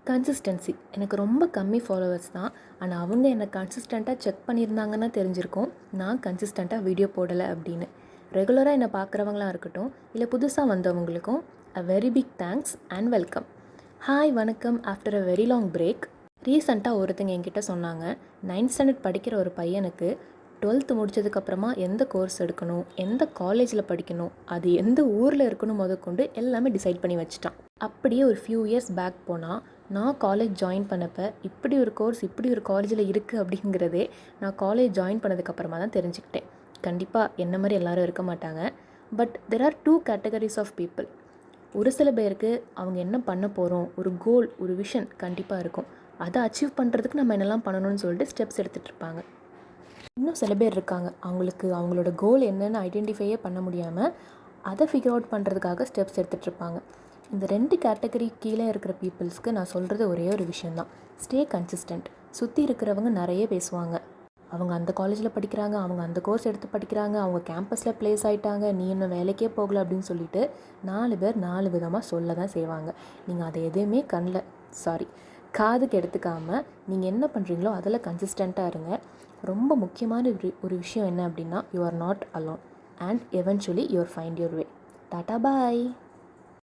Consistency எனக்கு ரொம்ப கம்மி ஃபாலோவர்ஸ் தான். ஆனால் அவங்க என்னை கன்சிஸ்டண்ட்டாக செக் பண்ணியிருந்தாங்கன்னா தெரிஞ்சிருக்கும் நான் கன்சிஸ்டண்ட்டாக வீடியோ போடலை அப்படின்னு. ரெகுலராக என்னை பார்க்குறவங்களாம் இருக்கட்டும், இல்லை புதுசாக வந்தவங்களுக்கும் a very big thanks and welcome. Hi வணக்கம். After a very long break ரீசெண்டாக ஒருத்தங்க என்கிட்ட சொன்னாங்க, 9th ஸ்டாண்டர்ட் படிக்கிற ஒரு பையனுக்கு 12th முடித்ததுக்கப்புறமா எந்த கோர்ஸ் எடுக்கணும், எந்த காலேஜில் படிக்கணும், அது எந்த ஊரில் இருக்கணும் முதற்கொண்டு எல்லாமே டிசைட் பண்ணி வச்சுட்டான். அப்படியே ஒரு ஃபியூ இயர்ஸ் பேக் போனால் நான் காலேஜ் ஜாயின் பண்ணப்போ இப்படி ஒரு கோர்ஸ் இப்படி ஒரு காலேஜில் இருக்குது அப்படிங்கிறதே நான் காலேஜ் ஜாயின் பண்ணதுக்கப்புறமா தான் தெரிஞ்சுக்கிட்டேன். கண்டிப்பாக என்ன மாதிரி எல்லோரும் இருக்க மாட்டாங்க. But there are 2 categories of people. ஒரு சில பேருக்கு அவங்க என்ன பண்ண போகிறோம், ஒரு கோல், ஒரு விஷன் கண்டிப்பாக இருக்கும். அதை அச்சீவ் பண்ணுறதுக்கு நம்ம என்னெல்லாம் பண்ணணும்னு சொல்லிட்டு ஸ்டெப்ஸ் எடுத்துகிட்டு இருப்பாங்க. இன்னும் சில பேர் இருக்காங்க, அவங்களுக்கு அவங்களோட கோல் என்னென்னு ஐடென்டிஃபையே பண்ண முடியாமல் அதை ஃபிகர் அவுட் பண்ணுறதுக்காக ஸ்டெப்ஸ் எடுத்துகிட்ருப்பாங்க. இந்த 2 கேட்டகரி கீழே இருக்கிற பீப்புள்ஸ்க்கு நான் சொல்கிறது ஒரே ஒரு விஷயந்தான், ஸ்டே கன்சிஸ்டன்ட். சுற்றி இருக்கிறவங்க நிறைய பேசுவாங்க, அவங்க அந்த காலேஜில் படிக்கிறாங்க, அவங்க அந்த கோர்ஸ் எடுத்து படிக்கிறாங்க, அவங்க கேம்பஸில் ப்ளேஸ் ஆகிட்டாங்க, நீ இன்னும் வேலைக்கே போகலை அப்படின்னு சொல்லிட்டு 4 பேர் 4 விதமாக சொல்ல தான் செய்வாங்க. நீங்கள் அதை எதையுமே காதுக்கு எடுத்துக்காமல் நீங்கள் என்ன பண்ணுறீங்களோ அதில் கன்சிஸ்டண்ட்டாக இருங்க. ரொம்ப முக்கியமான ஒரு விஷயம் என்ன அப்படின்னா, you are not alone and eventually you are find your way. Tata bye.